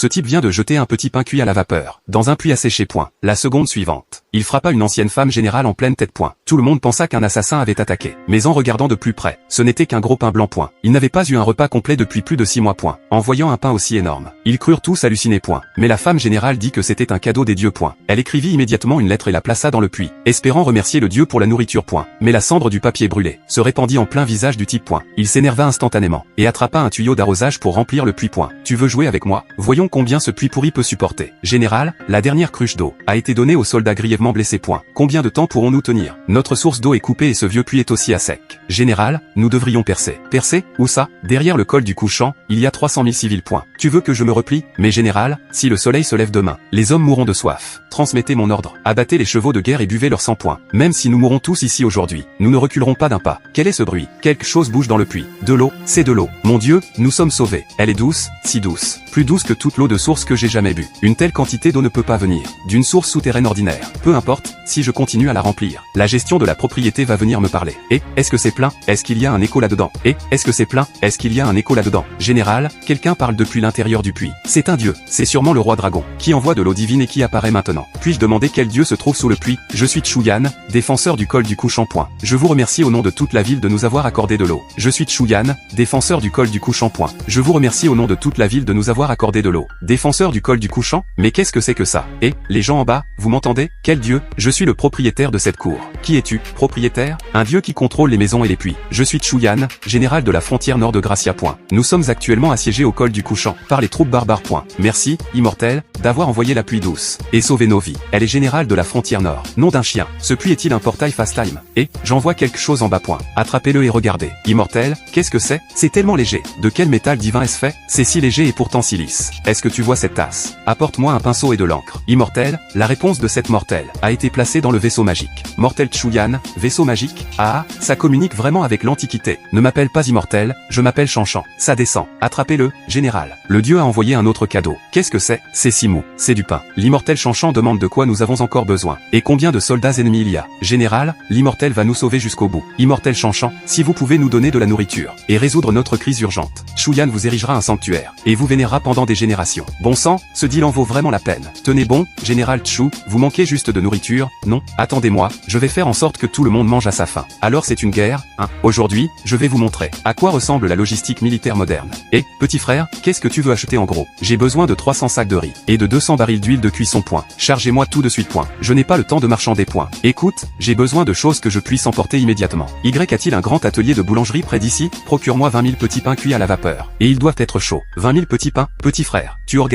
Ce type vient de jeter un petit pain cuit à la vapeur, dans un puits asséché. La seconde suivante, il frappa une ancienne femme générale en pleine tête. Tout le monde pensa qu'un assassin avait attaqué. Mais en regardant de plus près, ce n'était qu'un gros pain blanc. Il n'avait pas eu un repas complet depuis plus de 6 mois. En voyant un pain aussi énorme, ils crurent tous halluciner. Mais la femme générale dit que c'était un cadeau des dieux. Elle écrivit immédiatement une lettre et la plaça dans le puits, espérant remercier le dieu pour la nourriture. Mais la cendre du papier brûlé se répandit en plein visage du type. Il s'énerva instantanément, et attrapa un tuyau d'arrosage pour remplir le puits. Tu veux jouer avec moi? Voyons combien ce puits pourri peut supporter. Général, la dernière cruche d'eau a été donnée aux soldats grièvement blessés. Combien de temps pourrons-nous tenir? Notre source d'eau est coupée et ce vieux puits est aussi à sec. Général, nous devrions percer. Percer? Où ça? Derrière le col du couchant, il y a 300 000 civils. Tu veux que je me replie? Mais général, si le soleil se lève demain, les hommes mourront de soif. Transmettez mon ordre. Abattez les chevaux de guerre et buvez leur sang. Même si nous mourrons tous ici aujourd'hui, nous ne reculerons pas d'un pas. Quel est ce bruit? Quelque chose bouge dans le puits. De l'eau, c'est de l'eau. Mon Dieu, nous sommes sauvés. Elle est douce, si douce. Plus douce que toute l'eau de source que j'ai jamais bu. Une telle quantité d'eau ne peut pas venir d'une source souterraine ordinaire. Peu importe, si je continue à la remplir, la gestion de la propriété va venir me parler. Et, est-ce que c'est plein? Est-ce qu'il y a un écho là-dedans? Et, est-ce que c'est plein? Est-ce qu'il y a un écho là-dedans? Général, quelqu'un parle depuis l'intérieur du puits. C'est un dieu. C'est sûrement le roi dragon, qui envoie de l'eau divine et qui apparaît maintenant. Puis-je demander quel dieu se trouve sous le puits? Je suis Chuyan, défenseur du col du couchant. Je vous remercie au nom de toute la ville de nous avoir accordé de l'eau. Je suis Chuyan, défenseur du col du couchant. Je vous remercie au nom de toute la ville de nous avoir accordé de l'eau. Défenseur du col du couchant? Mais qu'est-ce que c'est que ça? Et, les gens en bas, vous m'entendez? Quel dieu? Je suis le propriétaire de cette cour. Qui es-tu? Propriétaire? Un dieu qui contrôle les maisons et les puits. Je suis Chuyan, général de la frontière nord de Gracia. Nous sommes actuellement assiégés au col du couchant, par les troupes barbares. Merci, immortel, d'avoir envoyé la pluie douce, et sauvé nos vies. Elle est générale de la frontière nord. Nom d'un chien. Ce puits est-il un portail fast time? Et, j'en vois quelque chose en bas. Attrapez-le et regardez. Immortel, qu'est-ce que c'est? C'est tellement léger. De quel métal divin est-ce fait? C'est si léger et pourtant si lisse. Est-ce que tu vois cette tasse? Apporte-moi un pinceau et de l'encre. Immortel, la réponse de cette mortelle a été placée dans le vaisseau magique. Mortel Chuyan, vaisseau magique? Ah, ça communique vraiment avec l'Antiquité. Ne m'appelle pas immortel, je m'appelle Chanchan. Ça descend. Attrapez-le, général. Le dieu a envoyé un autre cadeau. Qu'est-ce que c'est? C'est si mou. C'est du pain. L'immortel Chanchan demande de quoi nous avons encore besoin. Et combien de soldats ennemis il y a? Général, l'immortel va nous sauver jusqu'au bout. Immortel Chanchan, si vous pouvez nous donner de la nourriture et résoudre notre crise urgente, Chuyan vous érigera un sanctuaire et vous vénérera pendant des générations. Bon sang, ce deal en vaut vraiment la peine. Tenez bon, général Chu, vous manquez juste de nourriture? Non, attendez-moi, je vais faire en sorte que tout le monde mange à sa faim. Alors c'est une guerre, hein? Aujourd'hui, je vais vous montrer à quoi ressemble la logistique militaire moderne. Et, petit frère, qu'est-ce que tu veux acheter en gros? J'ai besoin de 300 sacs de riz et de 200 barils d'huile de cuisson. Chargez-moi tout de suite. Je n'ai pas le temps de marchander. Écoute, j'ai besoin de choses que je puisse emporter immédiatement. Y a-t-il un grand atelier de boulangerie près d'ici? Procure-moi 20 000 petits pains cuits à la vapeur. Et ils doivent être chauds. 20 000 petits pains, petit frère. Tu organises